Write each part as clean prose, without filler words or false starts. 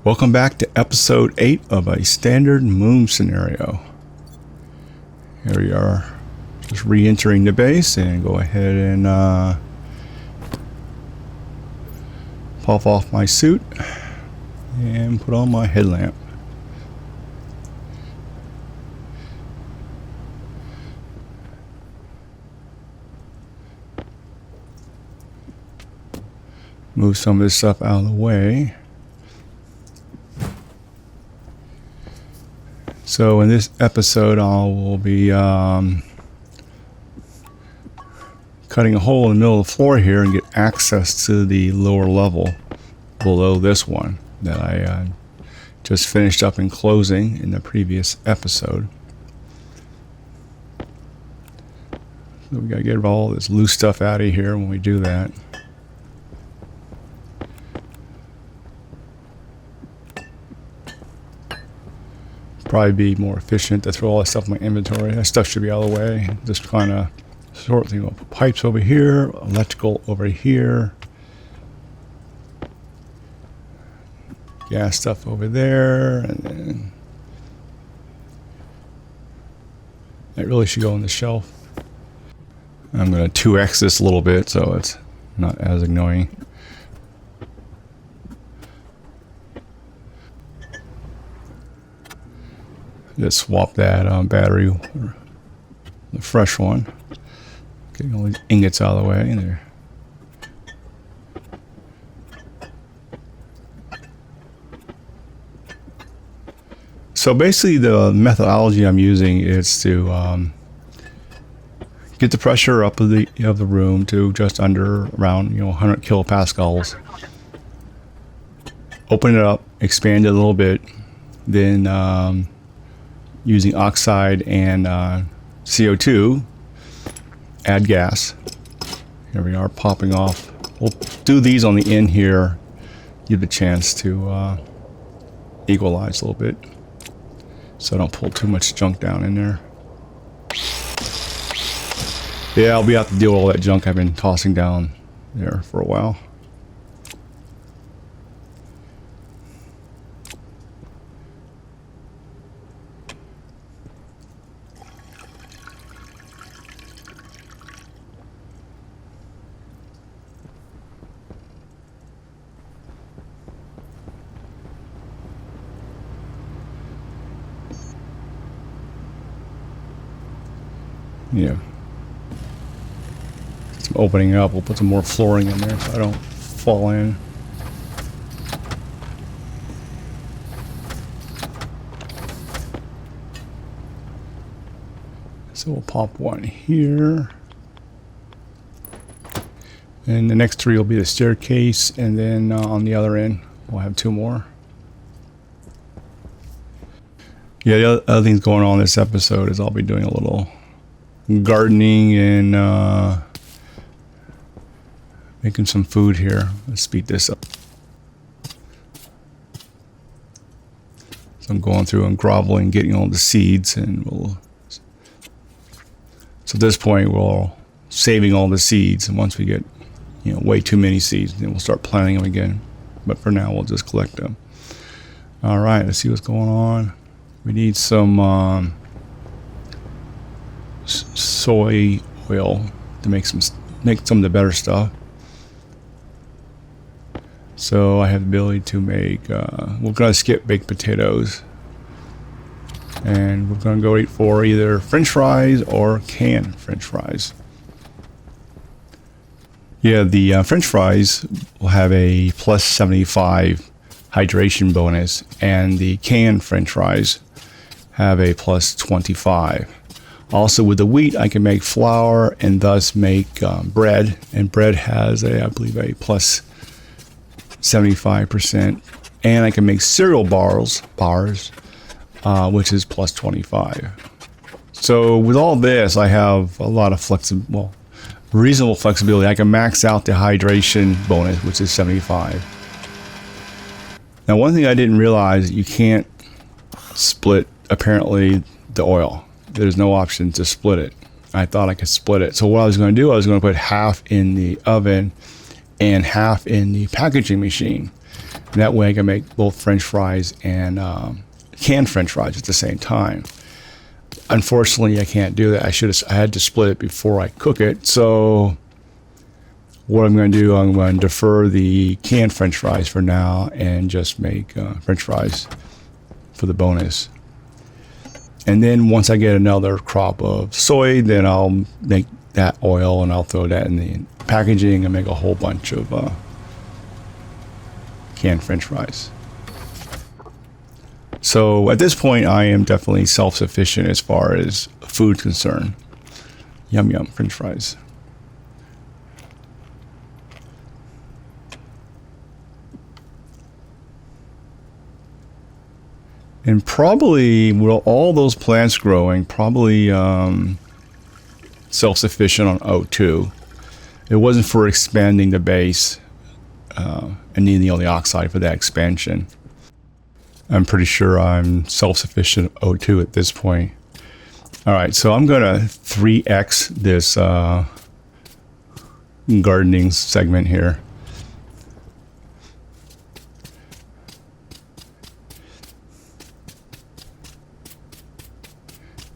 Welcome back to episode 8 of a standard moon scenario. Here we are, just re-entering the base, and go ahead and pop off my suit and put on my headlamp. Move some of this stuff out of the way. So in this episode, I will be cutting a hole in the middle of the floor here and get access to the lower level below this one that I just finished up and closing in the previous episode. So we gotta get all this loose stuff out of here when we do that. Probably be more efficient to throw all that stuff in my inventory. That stuff should be out of the way. Just kind of sort things up. Pipes over here, electrical over here, gas stuff over there, and then that really should go on the shelf. I'm going to 2x this a little bit so it's not as annoying. Just swap that battery for the fresh one. Getting all these ingots out of the way there. So basically the methodology I'm using is to get the pressure up of the room to just under around 100 kilopascals. Open it up, expand it a little bit, then using oxide and CO2, add gas. Here we are, popping off. We'll do these on the end here, give it a chance to equalize a little bit so I don't pull too much junk down in there. Yeah, I'll be out to deal with all that junk I've been tossing down there for a while. Yeah. Some opening up. We'll put some more flooring in there so I don't fall in. So we'll pop one here. And the next 3 will be the staircase, and then on the other end we'll have 2 more. Yeah, the other things going on in this episode is I'll be doing a little gardening and making some food here. Let's speed this up. So I'm going through and groveling, getting all the seeds, and so at this point we're saving all the seeds, and once we get way too many seeds, then we'll start planting them again. But for now we'll just collect them. All right, let's see what's going on. We need some soy oil to make some of the better stuff. So I have the ability to make we're gonna skip baked potatoes, and we're gonna go for either French fries or canned French fries. Yeah, the French fries will have a plus 75 hydration bonus, and the canned French fries have a plus 25. Also, with the wheat, I can make flour and thus make bread, and bread has I believe a plus 75%, and I can make cereal bars, which is plus 25. So with all this, I have a lot of reasonable flexibility. I can max out the hydration bonus, which is 75. Now, one thing I didn't realize, you can't split apparently the oil. There's no option to split it. I thought I could split it. So what I was going to do, I was going to put half in the oven and half in the packaging machine. And that way I can make both French fries and canned French fries at the same time. Unfortunately, I can't do that. I had to split it before I cook it. So what I'm going to do, I'm going to defer the canned French fries for now and just make French fries for the bonus. And then once I get another crop of soy, then I'll make that oil and I'll throw that in the packaging and make a whole bunch of canned French fries. So at this point, I am definitely self-sufficient as far as food's concerned. Yum yum French fries. And probably, with all those plants growing, probably self-sufficient on O2. It wasn't for expanding the base and needing the oxide for that expansion. I'm pretty sure I'm self-sufficient O2 at this point. All right, so I'm going to 3x this gardening segment here.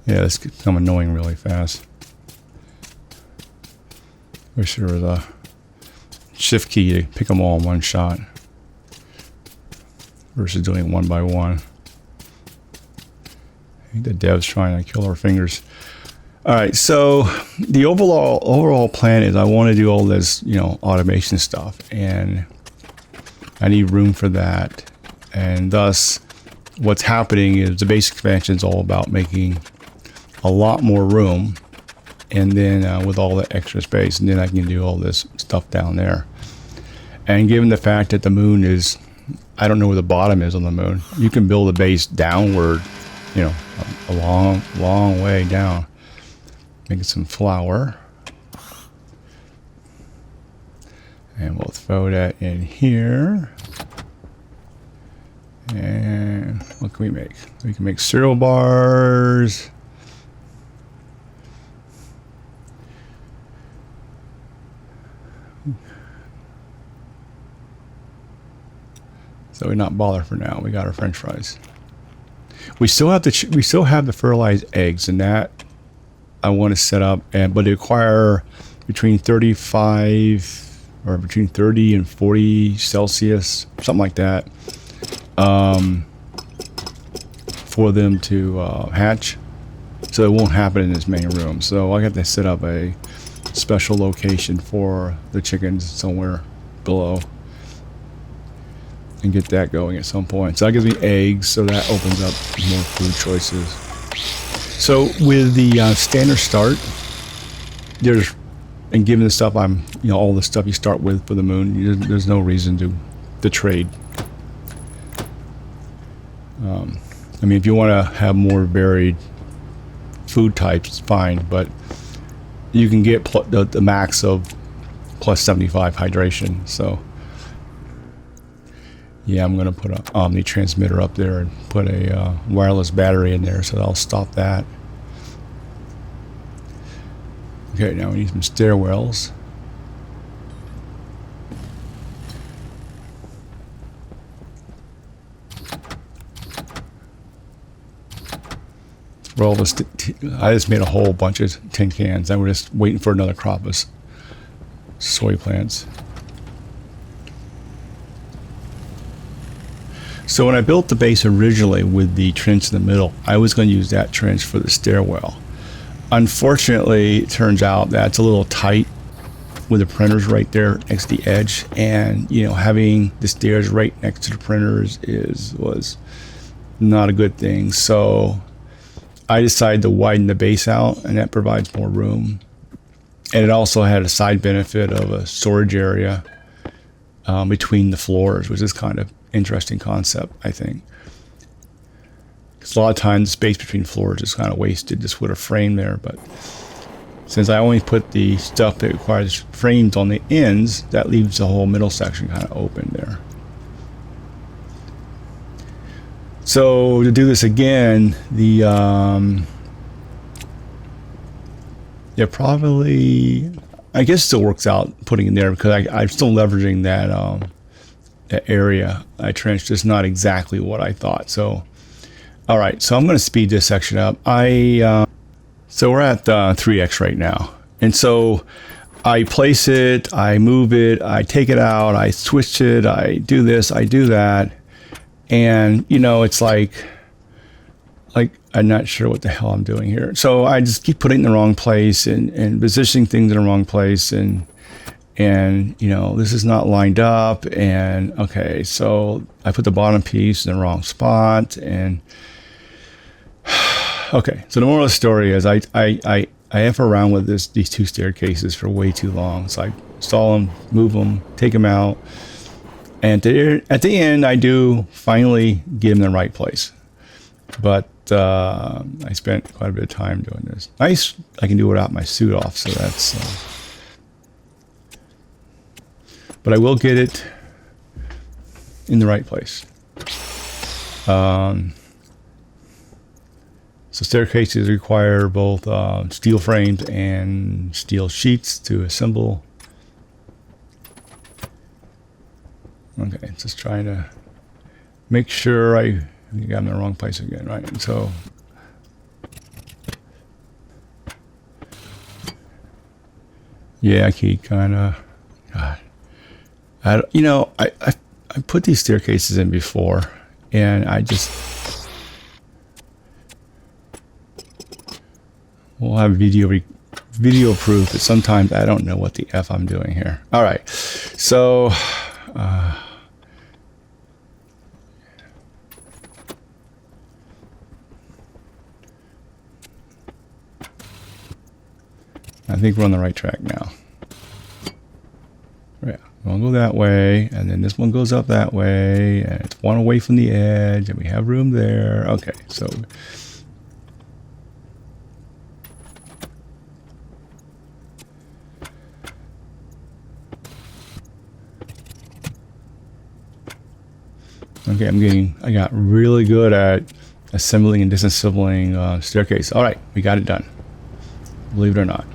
Yeah, this could become annoying really fast. Wish there was a shift key to pick them all in one shot versus doing it one by one. I think the dev's trying to kill our fingers. All right, so the overall plan is I want to do all this, automation stuff, and I need room for that. And thus, what's happening is the base expansion is all about making a lot more room, and then with all the extra space, and then I can do all this stuff down there. And given the fact that the moon is, I don't know where the bottom is on the moon, you can build a base downward, a long way down. Making some flour, and we'll throw that in here. And what can we make? We can make cereal bars. So we're not bothered for now. We got our French fries. We still have the fertilized eggs, and that I want to set up, but they require between 35 or between 30 and 40 Celsius, something like that, for them to hatch. So it won't happen in this main room. So I got to set up a special location for the chickens somewhere below and get that going at some point. So that gives me eggs, so that opens up more food choices. So with the standard start, and given the stuff all the stuff you start with for the moon, there's no reason to trade. If you want to have more varied food types, fine, but you can get the max of plus 75 hydration. So yeah, I'm going to put an Omni transmitter up there and put a wireless battery in there, so I'll stop that. Okay, now we need some stairwells. Well, I just made a whole bunch of tin cans. I was just waiting for another crop of soy plants. So when I built the base originally with the trench in the middle, I was going to use that trench for the stairwell. Unfortunately, it turns out that it's a little tight with the printers right there next to the edge, and having the stairs right next to the printers was not a good thing. So I decided to widen the base out, and that provides more room. And it also had a side benefit of a storage area between the floors, which is kind of interesting concept, I think. Because a lot of times the space between floors is kind of wasted just with a frame there, but since I only put the stuff that requires frames on the ends, that leaves the whole middle section kind of open there. So to do this again, probably, I guess it still works out putting in there, because I'm still leveraging that area I trenched is not exactly what I thought. So, all right, so I'm going to speed this section up. So we're at 3x right now. And so I place it, I move it, I take it out, I switch it, I do this, I do that. And, you know, it's like I'm not sure what the hell I'm doing here. So I just keep putting it in the wrong place and positioning things in the wrong place. And, you know, this is not lined up. And, okay, so I put the bottom piece in the wrong spot. And, okay, so the moral of the story is I F around with these two staircases for way too long. So I install them, move them, take them out. And at the end, I do finally get them in the right place. But I spent quite a bit of time doing this. Nice, I can do it without my suit off, so that's... but I will get it in the right place. So staircases require both steel frames and steel sheets to assemble. Okay, just trying to make sure I got them in the wrong place again, right? And so, yeah, I keep kind of, God, I put these staircases in before, and I just, we'll have video proof that sometimes I don't know what the F I'm doing here. All right, so, I think we're on the right track now. Yeah, we'll go that way, and then this one goes up that way, and it's one away from the edge, and we have room there. Okay, so okay, I got really good at assembling and disassembling staircase. All right, we got it done. Believe it or not.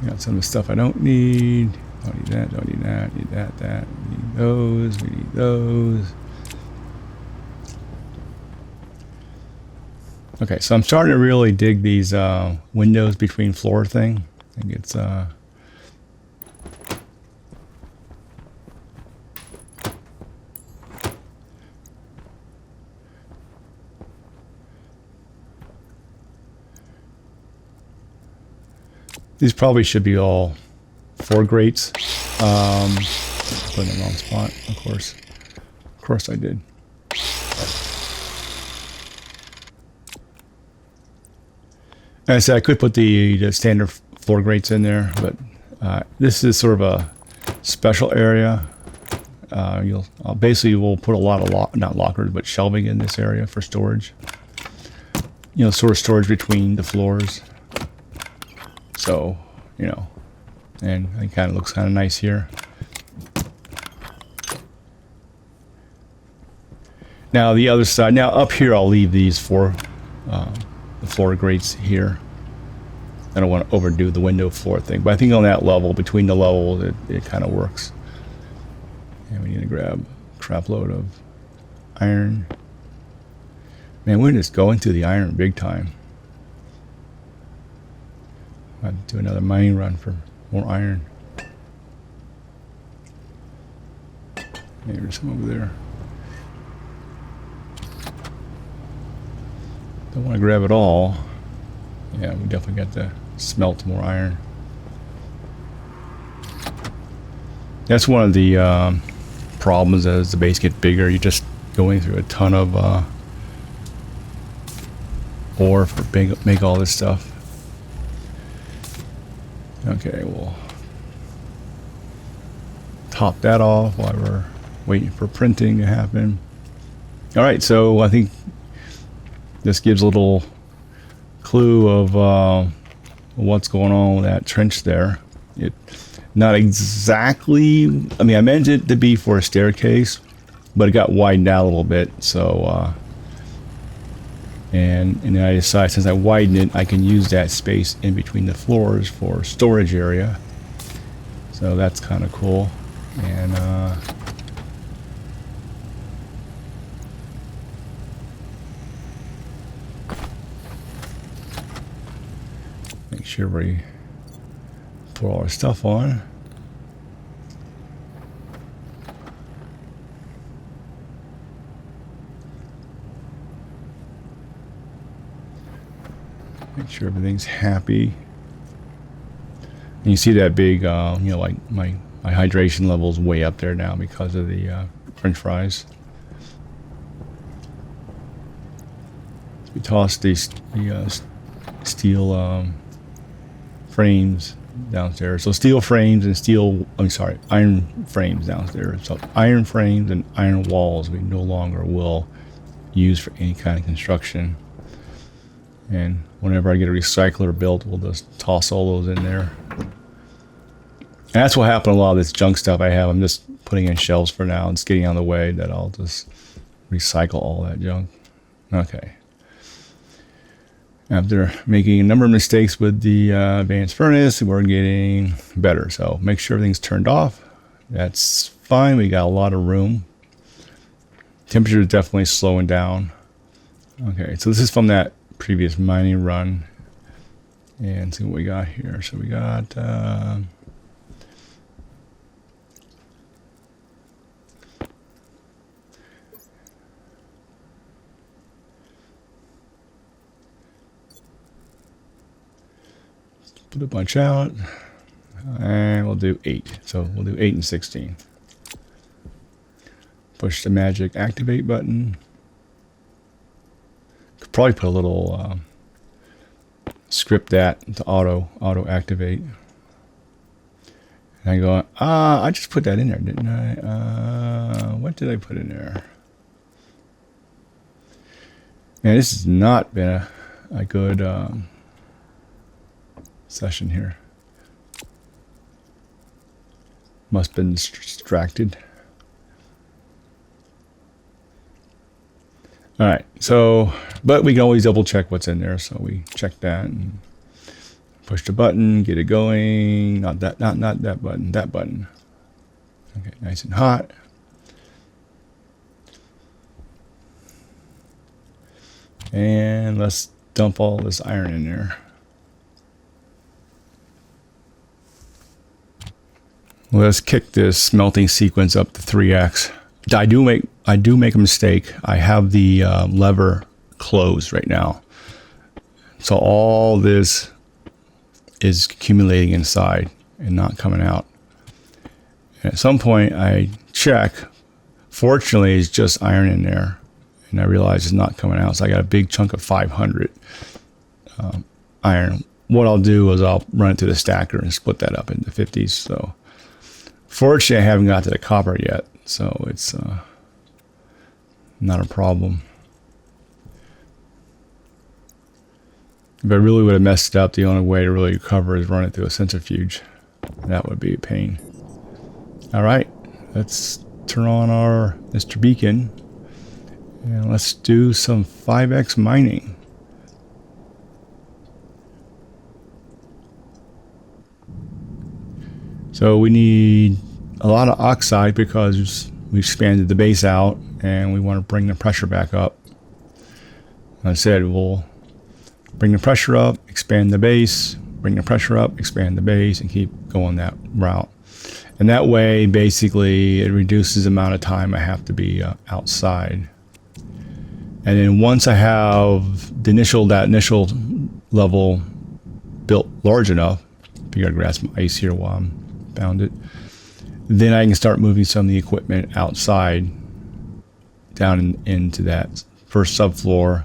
Got some of the stuff I don't need. Don't need that, don't need that, need that, we need those, we need those. Okay, so I'm starting to really dig these windows between floor thing. I think it's these probably should be all 4 grates. Put in the wrong spot, of course. Of course I did. As I said, I could put the standard 4 grates in there, but this is sort of a special area. Basically we'll put a lot of not lockers, but shelving in this area for storage. You know, sort of storage between the floors. So, you know, and it kind of looks kind of nice here. Now the other side, now up here I'll leave these for the floor grates here. I don't want to overdo the window floor thing, but I think on that level, between the levels, it kind of works. And we need to grab a crap load of iron. Man, we're just going through the iron big time. I'll do another mining run for more iron. Maybe there's some over there. Don't want to grab it all. Yeah, we definitely got to smelt more iron. That's one of the problems as the base gets bigger. You're just going through a ton of ore for make all this stuff. Okay, we'll top that off while we're waiting for printing to happen. All right, so I think this gives a little clue of what's going on with that trench there. It not exactly, I mean, I meant it to be for a staircase, but it got widened out a little bit. So, and then I decided since I widened it, I can use that space in between the floors for storage area. So that's kind of cool. And make sure we put all our stuff on. Make sure everything's happy. And you see that big, you know, like my hydration level is way up there now because of the French fries. We tossed the steel frames downstairs. So steel frames and iron frames downstairs. So iron frames and iron walls we no longer will use for any kind of construction. And whenever I get a recycler built, we'll just toss all those in there. And that's what happened to a lot of this junk stuff I have. I'm just putting in shelves for now. It's getting out of the way that I'll just recycle all that junk. Okay. After making a number of mistakes with the advanced furnace, we're getting better. So make sure everything's turned off. That's fine. We got a lot of room. Temperature is definitely slowing down. Okay, so this is from that previous mining run. And see what we got here. So we got put a bunch out, and we'll do 8. So we'll do 8 and 16. Push the magic activate button. Could probably put a little script that to auto activate. And I go, I just put that in there, didn't I? What did I put in there? Man, this has not been a good session here. Must have been distracted. All right, so, but we can always double check what's in there. So we check that and push the button, get it going. Not that button, that button. Okay, nice and hot. And let's dump all this iron in there. Let's kick this smelting sequence up to 3x. I do make a mistake. I have the lever closed right now. So all this is accumulating inside and not coming out. And at some point I check. Fortunately, it's just iron in there. And I realize it's not coming out. So I got a big chunk of 500 iron. What I'll do is I'll run it to the stacker and split that up into 50s. So fortunately, I haven't got to the copper yet. So it's not a problem. If I really would have messed it up, the only way to really recover is run it through a centrifuge. That would be a pain. All right, let's turn on our Mr. Beacon and let's do some 5x mining. So we need a lot of oxide because we expanded the base out and we want to bring the pressure back up. Like I said, we'll bring the pressure up, expand the base, bring the pressure up, expand the base, and keep going that route. And that way, basically, it reduces the amount of time I have to be outside. And then once I have that initial level built large enough, I gotta grab some ice here while I'm found it. Then I can start moving some of the equipment outside down into that first subfloor.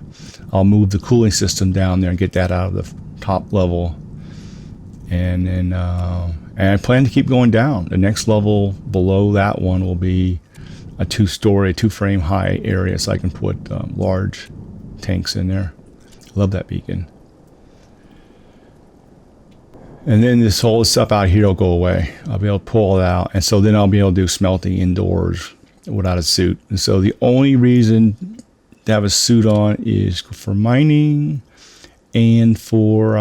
I'll move the cooling system down there and get that out of the top level. And then and I plan to keep going down. The next level below that one will be a 2-story, 2-frame high area so I can put large tanks in there. Love that beacon. And then this whole stuff out here will go away. I'll be able to pull it out. And so then I'll be able to do smelting indoors without a suit. And so the only reason to have a suit on is for mining and for,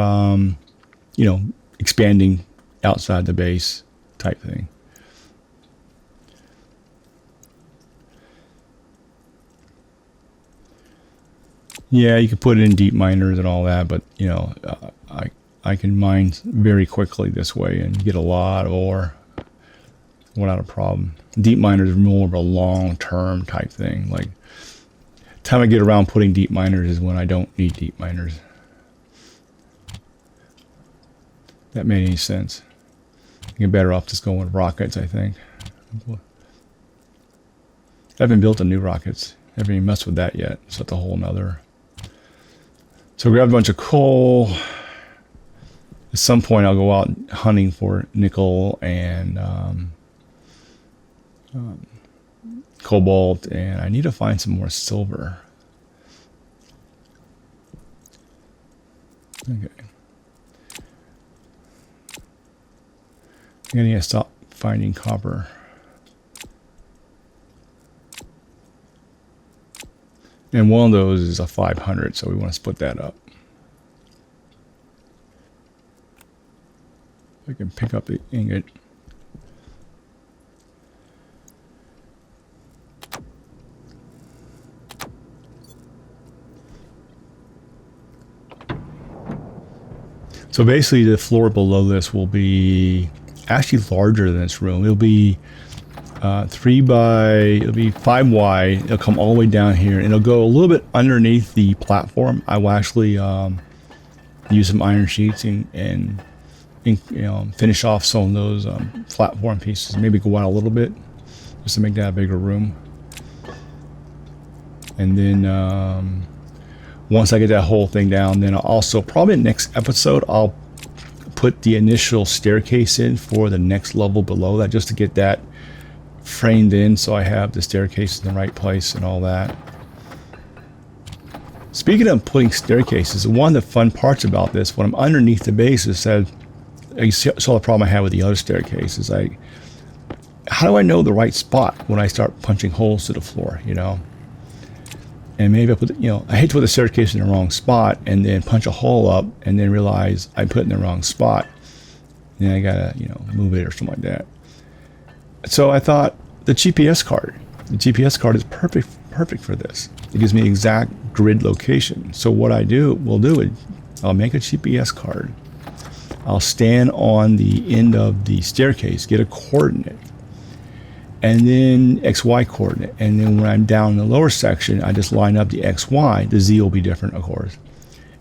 expanding outside the base type thing. Yeah, you can put it in deep miners and all that, but I can mine very quickly this way and get a lot of ore without a problem. Deep miners are more of a long-term type thing. Like, time I get around putting deep miners is when I don't need deep miners. That made any sense. You're better off just going with rockets, I think. I haven't built the new rockets. I haven't even messed with that yet. So that's a whole nother. So grab a bunch of coal. At some point I'll go out hunting for nickel and cobalt, and I need to find some more silver. Okay. I need to stop finding copper. And one of those is a 500, so we want to split that up. I can pick up the ingot. So basically the floor below this will be actually larger than this room. It'll be it'll be 5 wide. It'll come all the way down here, and it'll go a little bit underneath the platform. I will actually use some iron sheets and finish off some of those platform pieces. Maybe go out a little bit just to make that a bigger room. And then once I get that whole thing down, then I'll also probably next episode I'll put the initial staircase in for the next level below that, just to get that framed in so I have the staircase in the right place and all that. Speaking of putting staircases, one of the fun parts about this, when I'm underneath the base, is that you saw the problem I had with the other staircases. How do I know the right spot when I start punching holes to the floor, And maybe I put, I hate to put the staircase in the wrong spot and then punch a hole up and then realize I put it in the wrong spot. And then I gotta, move it or something like that. So I thought the GPS card is perfect for this. It gives me exact grid location. So what will do is I'll make a GPS card. I'll stand on the end of the staircase, get a coordinate, and then XY coordinate. And then when I'm down in the lower section, I just line up the XY. The Z will be different, of course.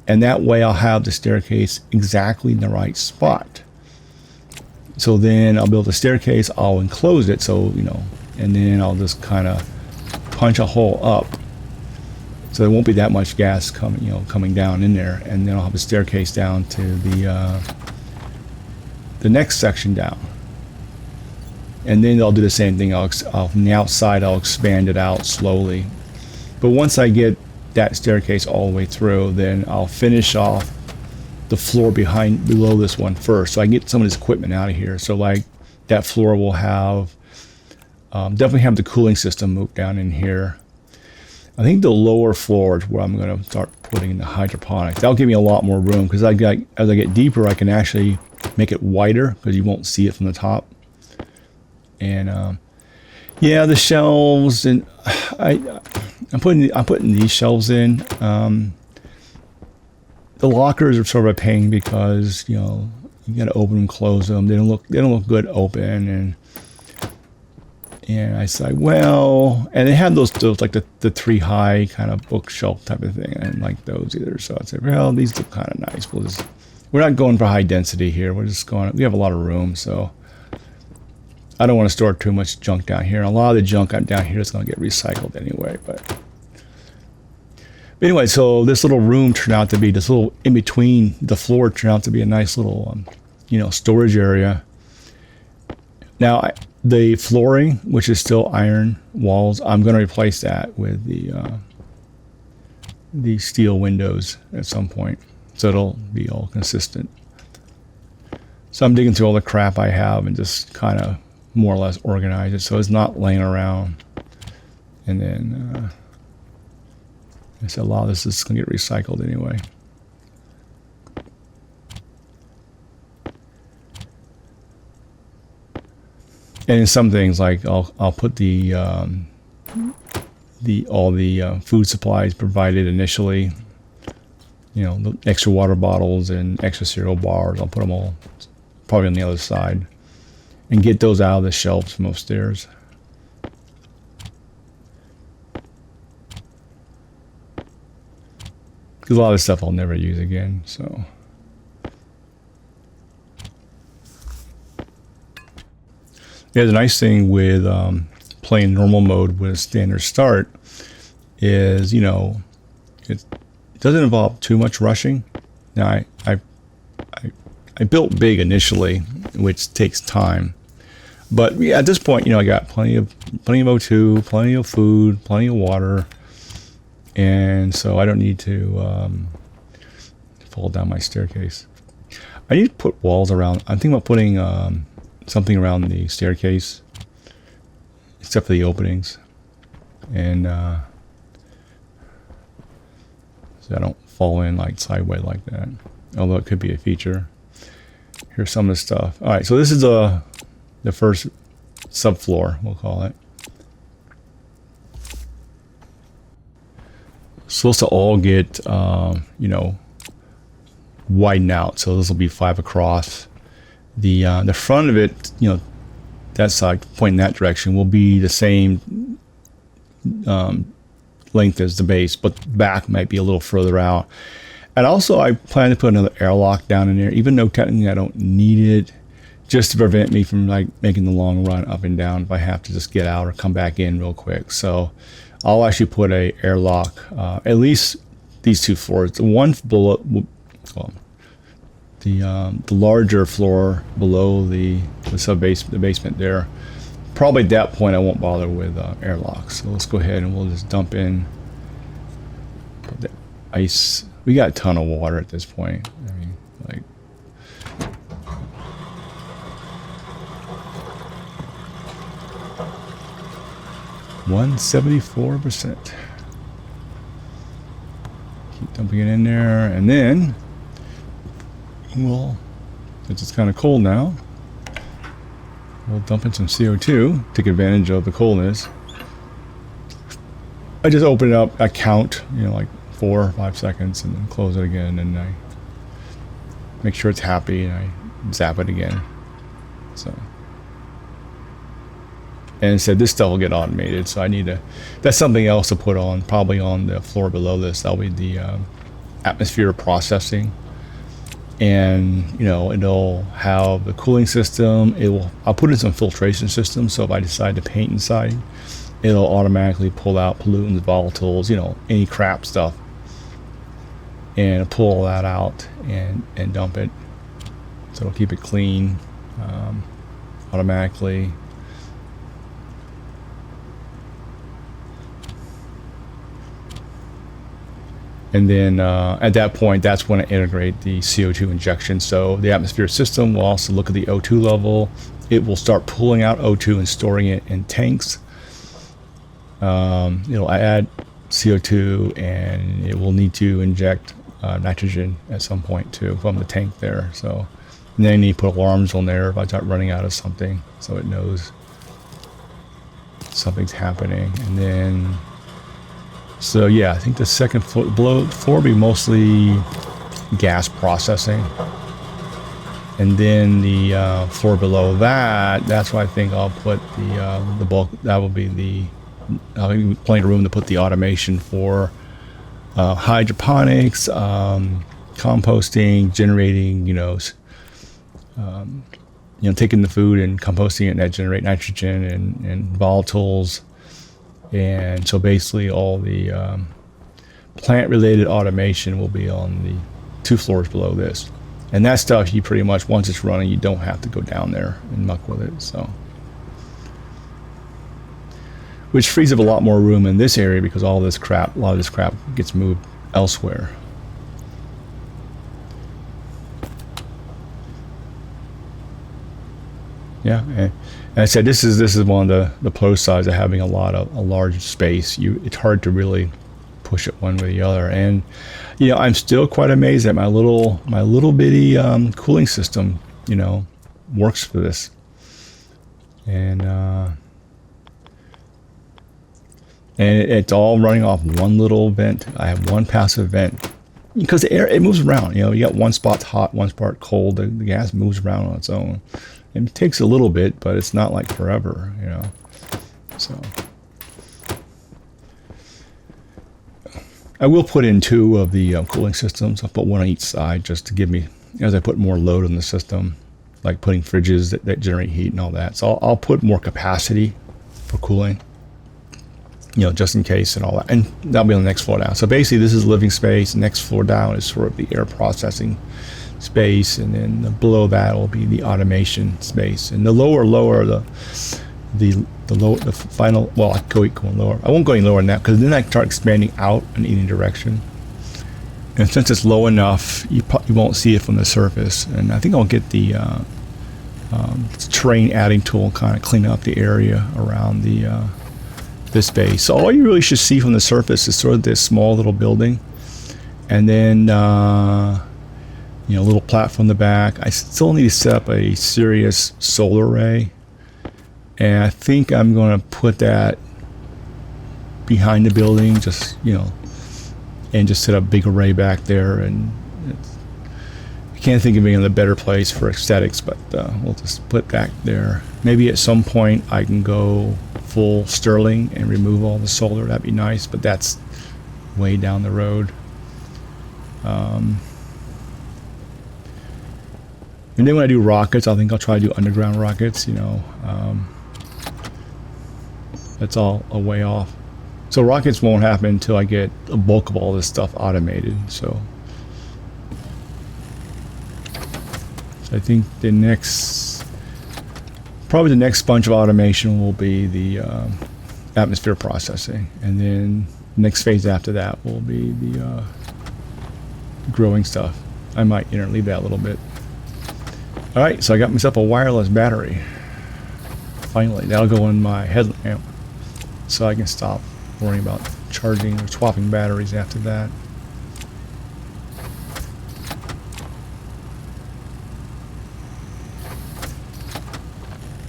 And that way I'll have the staircase exactly in the right spot. So then I'll build a staircase, I'll enclose it, and then I'll just kind of punch a hole up. So there won't be that much gas coming down in there. And then I'll have a staircase down to the next section down. And then I'll do the same thing. From the outside, I'll expand it out slowly. But once I get that staircase all the way through, then I'll finish off the floor below this one first, so I can get some of this equipment out of here. So like that floor will have definitely have the cooling system moved down in here. I think the lower floor is where I'm going to start putting in the hydroponics. That'll give me a lot more room, because as I get deeper, I can actually make it wider because you won't see it from the top. And yeah, the shelves, and I'm putting these shelves in. The lockers are sort of a pain because you got to open and close them. They don't look good open, and I say, well, and they have those like the 3 high kind of bookshelf type of thing. I didn't like those either, so I'd say, well, these look kind of nice. We're not going for high density here. We have a lot of room, so I don't want to store too much junk down here. And a lot of the junk down here is going to get recycled anyway, But anyway, so this little room turned out to be, this little in between the floor turned out to be a nice little, storage area. Now, the flooring, which is still iron walls, I'm going to replace that with the steel windows at some point, so it'll be all consistent. So I'm digging through all the crap I have and just kind of more or less organize it so it's not laying around. And then I said a lot of this is going to get recycled anyway. And in some things, like I'll put the all the food supplies provided initially, you know, the extra water bottles and extra cereal bars. I'll put them all probably on the other side and get those out of the shelves from upstairs. Because a lot of stuff I'll never use again, so. Yeah, the nice thing with playing normal mode with a standard start is, you know, it doesn't involve too much rushing. Now, I built big initially, which takes time. But yeah, at this point, you know, I got plenty of O2, plenty of food, plenty of water, and so I don't need to fall down my staircase. I need to put walls around. I'm thinking about putting something around the staircase, except for the openings, and so I don't fall in like sideways like that. Although it could be a feature. Here's some of the stuff. All right, so this is the first subfloor, we'll call it. It's supposed to all get, you know, widened out. So this will be 5 across. The front of it, you know, that side pointing that direction will be the same length as the base, but the back might be a little further out. And also, I plan to put another airlock down in there, even though technically I don't need it, just to prevent me from like making the long run up and down if I have to just get out or come back in real quick. So I'll actually put a airlock, at least these 2 floors. The one below, well, the larger floor below the basement there. Probably at that point I won't bother with airlocks. So let's go ahead and we'll just dump in the ice. We got a ton of water at this point. I mean, like, %174%. Keep dumping it in there, and then we'll, since it's kind of cold now, we'll dump in some CO2, take advantage of the coldness. I just open it up, I count, you know, like 4 or 5 seconds, and then close it again, and I make sure it's happy, and I zap it again. So, and instead this stuff will get automated, so I need to, that's something else to put on, probably on the floor below this. That'll be the atmosphere processing. And you know, it'll have the cooling system. I'll put in some filtration systems, so if I decide to paint inside, it'll automatically pull out pollutants, volatiles, you know, any crap stuff, and pull all that out and dump it. So it'll keep it clean automatically. And then at that point, that's when I integrate the CO2 injection. So the atmosphere system will also look at the O2 level. It will start pulling out O2 and storing it in tanks. It'll add CO2, and it will need to inject nitrogen at some point too from the tank there. So, and then I need to put alarms on there if I start running out of something, so it knows something's happening. And then, so yeah, I think the second floor will be mostly gas processing. And then the floor below that, that's why I think I'll put the bulk, that will be the, I'll be plenty of room to put the automation for hydroponics, composting, generating, taking the food and composting it, and that generate nitrogen and volatiles. And so basically all the plant-related automation will be on the 2 floors below this. And that stuff, you pretty much, once it's running, you don't have to go down there and muck with it. So, which frees up a lot more room in this area, because all this crap, a lot of this crap gets moved elsewhere. Yeah, and I said this is one of the plus sides of having a large space. It's hard to really push it one way or the other. And I'm still quite amazed that my little bitty cooling system, works for this. And it's all running off one little vent. I have one passive vent because the air, it moves around. You got one spot's hot, one spot cold. The gas moves around on its own. It takes a little bit, but it's not like forever. So I will put in two of the cooling systems. I'll put one on each side just to give me, as I put more load on the system, like putting fridges that generate heat and all that. So I'll put more capacity for cooling, just in case and all that. And that'll be on the next floor down. So basically this is living space. The next floor down is sort of the air processing space. And then below that will be the automation space. And the lower, the final, well, I could go going lower. I won't go any lower than that because then I can start expanding out in any direction. And since it's low enough, you won't see it from the surface. And I think I'll get the terrain adding tool, kind of clean up the area around this space. So all you really should see from the surface is sort of this small little building, and then a little platform in the back. I still need to set up a serious solar array, and I think I'm going to put that behind the building, just and just set up a big array back there. And I can't think of any other better place for aesthetics, but we'll just put back there. Maybe at some point I can go full Sterling and remove all the solar. That'd be nice, but that's way down the road. And then when I do rockets, I think I'll try to do underground rockets. That's all a way off. So rockets won't happen until I get a bulk of all this stuff automated. So I think probably the next bunch of automation will be the atmosphere processing, and then the next phase after that will be the growing stuff. I might interleave that a little bit. All right, so I got myself a wireless battery. Finally, that'll go in my headlamp, so I can stop worrying about charging or swapping batteries after that.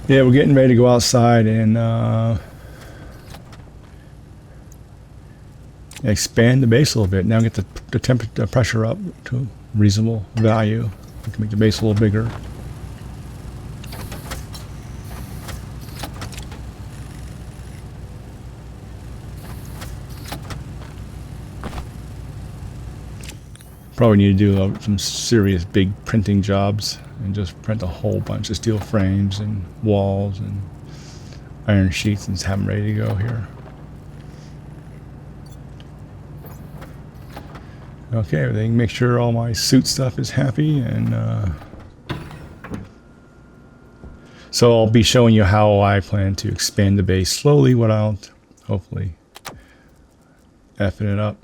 Yeah, we're getting ready to go outside and expand the base a little bit. Now get the temperature, pressure up to a reasonable value. We can make the base a little bigger. Probably need to do some serious big printing jobs and just print a whole bunch of steel frames and walls and iron sheets and have them ready to go here. Okay, everything. Make sure all my suit stuff is happy, and so I'll be showing you how I plan to expand the base slowly without hopefully effing it up.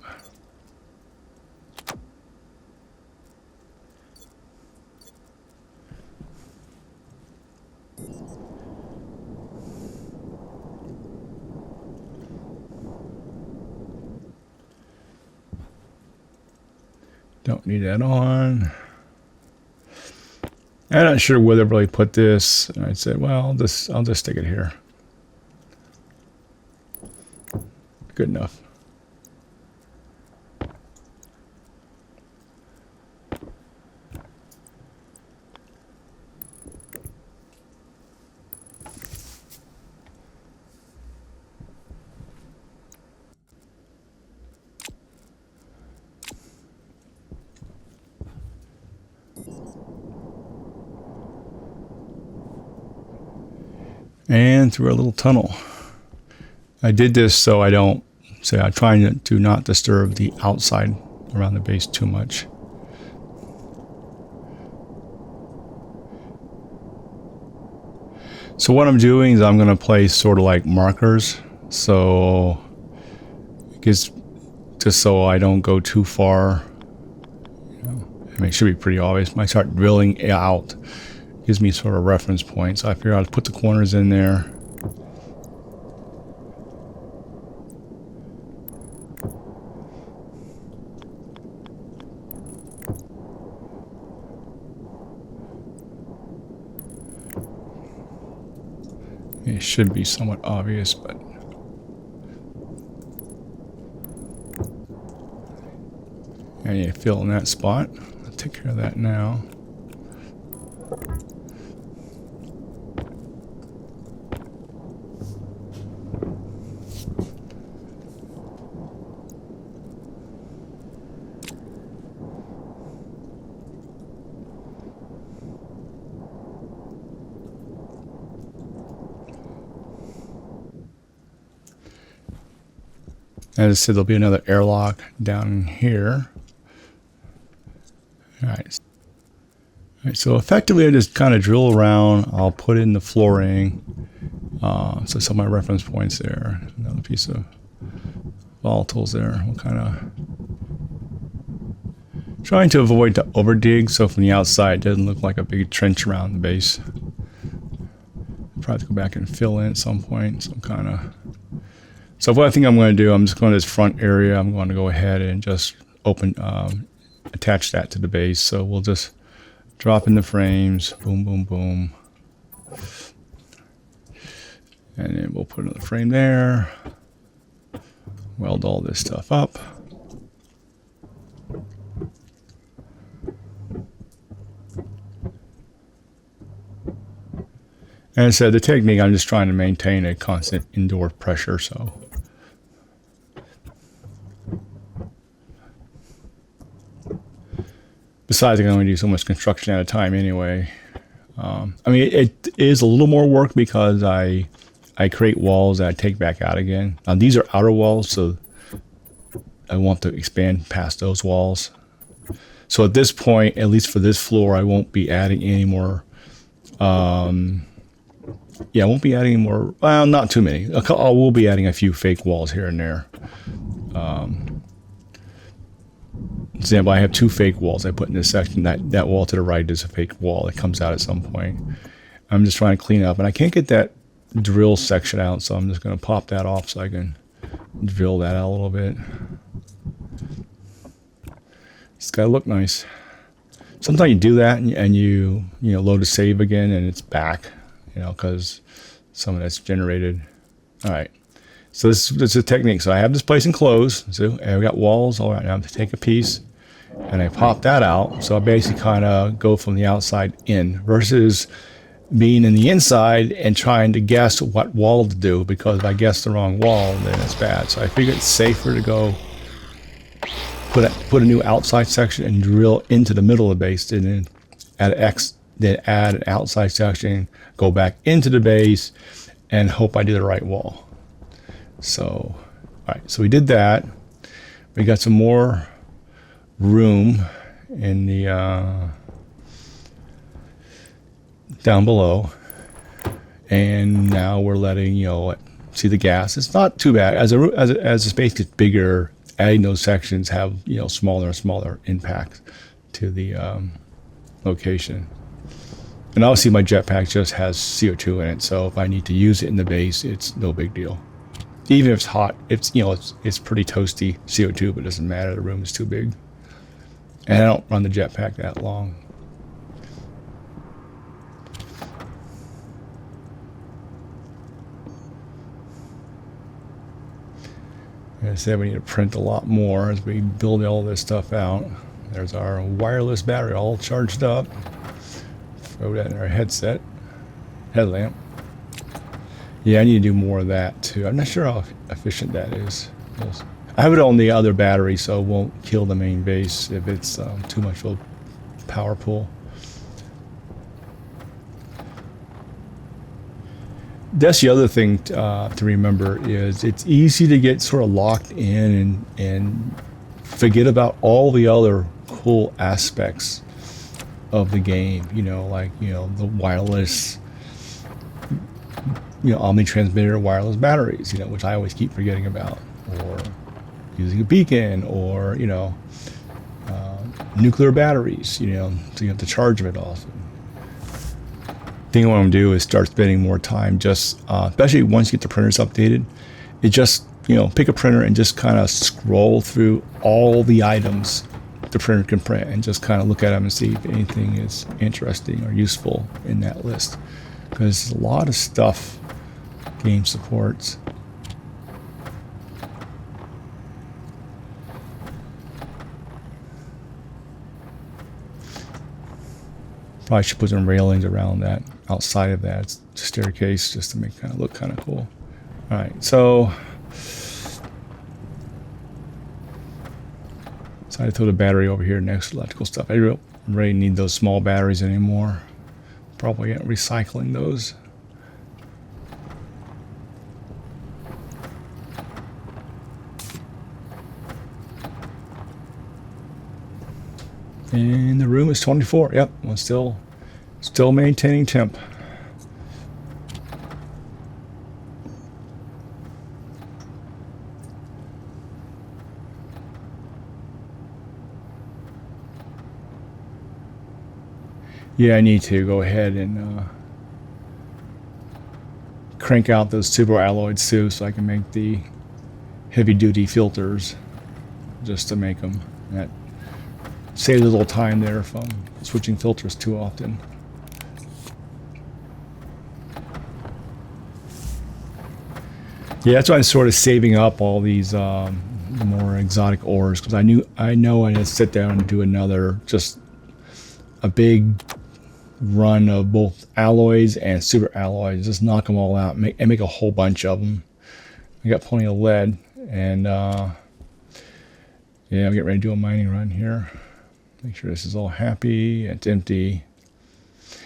Don't need that on. I'm not sure where to really put this. And I said, well, I'll just stick it here. Good enough. And through a little tunnel. I did this so I don't say I'm trying to not disturb the outside around the base too much. So what I'm doing is I'm going to place sort of like markers, so just so I don't go too far. I mean, it should be pretty obvious. I start drilling out gives me sort of reference point. So I figure I'll put the corners in there. It should be somewhat obvious, but I need to fill in that spot. I'll take care of that now. As I said, there'll be another airlock down here. All right. All right, so effectively I just kind of drill around. I'll put in the flooring. So some of my reference points there. Another piece of volatiles there. We'll kind of trying to avoid the over dig, so from the outside it doesn't look like a big trench around the base. Probably have to go back and fill in at some point. So So what I think I'm going to do, I'm just going to this front area. I'm going to go ahead and just attach that to the base. So we'll just drop in the frames, boom, boom, boom. And then we'll put another frame there. Weld all this stuff up. And I said, the technique, I'm just trying to maintain a constant indoor pressure, so. Besides, I can only do so much construction at a time anyway. I mean, it is a little more work because I create walls that I take back out again. Now, these are outer walls, so I want to expand past those walls. So at this point, at least for this floor, I won't be adding any more. Yeah, I won't be adding more. Well, not too many. I will be adding a few fake walls here and there. Example, I have 2 fake walls I put in this section. That wall to the right is a fake wall that comes out at some point. I'm just trying to clean up, and I can't get that drill section out, so I'm just going to pop that off so I can drill that out a little bit. It's got to look nice. Sometimes you do that and you load a save again and it's back, because some of that's generated. All right. So this is a technique. So I have this place enclosed. So I've got walls. All right. Now I'm to take a piece and I pop that out. So I basically kind of go from the outside in versus being in the inside and trying to guess what wall to do, because if I guess the wrong wall, then it's bad. So I figure it's safer to go put a new outside section and drill into the middle of the base, and then add an outside section, go back into the base, and hope I do the right wall. So, all right, so we did that. We got some more room in the down below, and now we're letting see the gas. It's not too bad as the space gets bigger. Adding those sections have smaller and smaller impacts to the location. And obviously my jetpack just has CO2 in it, so if I need to use it in the base, it's no big deal. Even if it's hot, it's pretty toasty CO2, but it doesn't matter. The room is too big, and I don't run the jetpack that long. Like I said, we need to print a lot more as we build all this stuff out. There's our wireless battery all charged up. Throw that in our headlamp. Yeah, I need to do more of that too. I'm not sure how efficient that is. I have it on the other battery, so it won't kill the main base if it's too much of a power pull. That's the other thing to remember is it's easy to get sort of locked in and forget about all the other cool aspects of the game, like the wireless, omni-transmitter wireless batteries, which I always keep forgetting about, or using a beacon, or nuclear batteries, so you have to charge it often. thing I want to do is start spending more time just, especially once you get the printers updated, it just, pick a printer and just kind of scroll through all the items the printer can print and just kind of look at them and see if anything is interesting or useful in that list. Because a lot of stuff game supports. Probably should put some railings around that, outside of that staircase, just to make it look kind of cool. All right, so decided to throw the battery over here next to electrical stuff. I don't really need those small batteries anymore. Probably end up recycling those. And the room is 24. Yep, well, still maintaining temp. Yeah, I need to go ahead and crank out those super alloys too, so I can make the heavy-duty filters, just to make them. That saves a little time there from switching filters too often. Yeah, that's why I'm sort of saving up all these more exotic ores, because I know I had to sit down and do another, just a big run of both alloys and super alloys. Just knock them all out and make a whole bunch of them. I got plenty of lead, and yeah, I'm getting ready to do a mining run here. Make sure this is all happy. It's empty.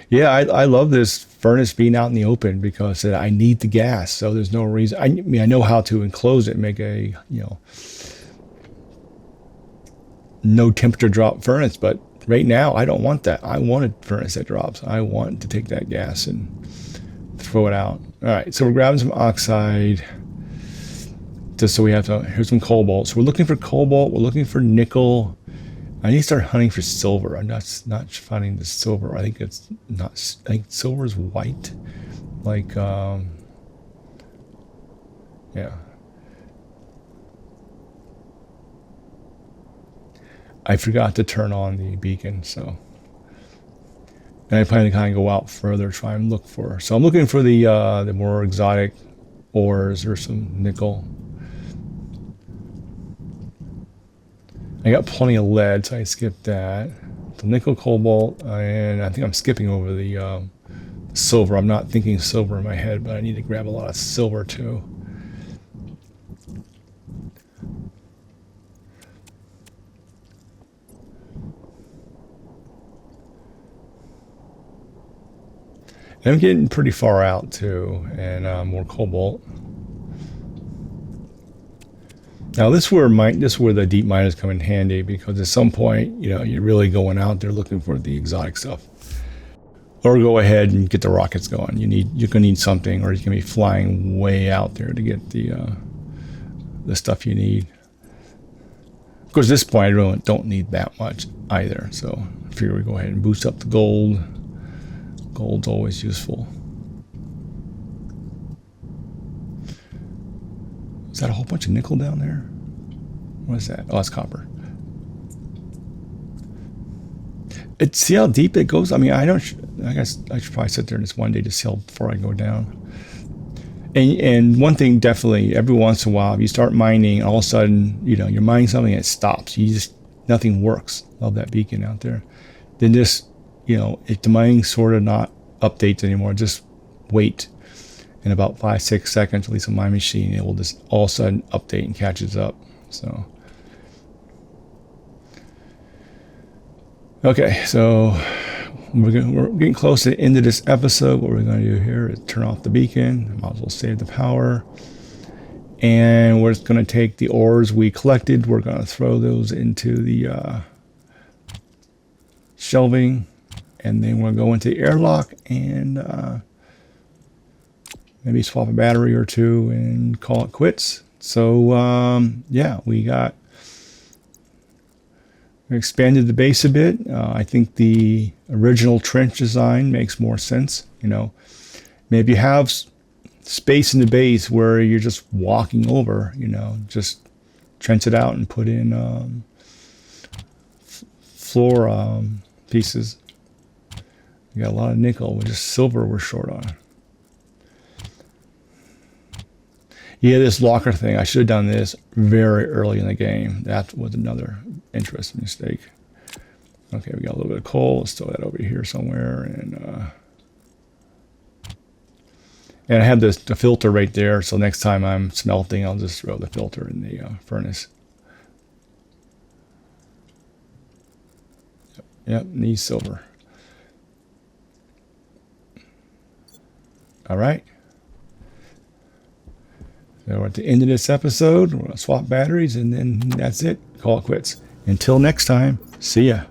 Yeah, I love this furnace being out in the open because I need the gas, so there's no reason. I mean, I know how to enclose it and make a no temperature drop furnace, but right now I don't want that. I want a furnace that drops. I want to take that gas and throw it out. All right, so we're grabbing some oxide. Just so we have to. Here's some cobalt. So we're looking for cobalt. We're looking for nickel. I need to start hunting for silver. I'm not finding the silver. I think it's not. I think silver is white. Like, yeah. I forgot to turn on the beacon, so. And I plan to kind of go out further, try and look for. So I'm looking for the more exotic ores or some nickel. I got plenty of lead, so I skipped that. The nickel, cobalt, and I think I'm skipping over the silver. I'm not thinking silver in my head, but I need to grab a lot of silver too. And I'm getting pretty far out too, and more cobalt. Now this is where the deep miners come in handy, because at some point, you're really going out there looking for the exotic stuff. Or go ahead and get the rockets going. You're gonna need something, or you're gonna be flying way out there to get the stuff you need. Of course, at this point I really don't need that much either, so I figure we go ahead and boost up the gold. Gold's always useful. Is that a whole bunch of nickel down there? What is that? Oh, that's copper. See how deep it goes? I mean, I guess I should probably sit there just one day to see how far I go down. And one thing definitely, every once in a while, if you start mining, all of a sudden, you're mining something and it stops. Nothing works. Love that beacon out there. Then just, if the mining sort of not updates anymore, just wait. In about 5-6 seconds, at least on my machine, it will just all of a sudden update and catches up. So, okay, so we're getting close to the end of this episode. What we're going to do here is turn off the beacon. Might as well save the power. And we're just going to take the ores we collected. We're going to throw those into the shelving. And then we'll go into the airlock and maybe swap a battery or two and call it quits. So, yeah, we got expanded the base a bit. I think the original trench design makes more sense. You know, maybe you have space in the base where you're just walking over, you know, just trench it out and put in floor pieces. You got a lot of nickel, with just silver we're short on. Yeah, this locker thing, I should have done this very early in the game. That was another interesting mistake. Okay, we got a little bit of coal. Let's throw that over here somewhere. And I have the filter right there, so next time I'm smelting, I'll just throw the filter in the furnace. Yep, needs silver. All right. So we're at the end of this episode. We're going to swap batteries, and then that's it. Call it quits. Until next time, see ya.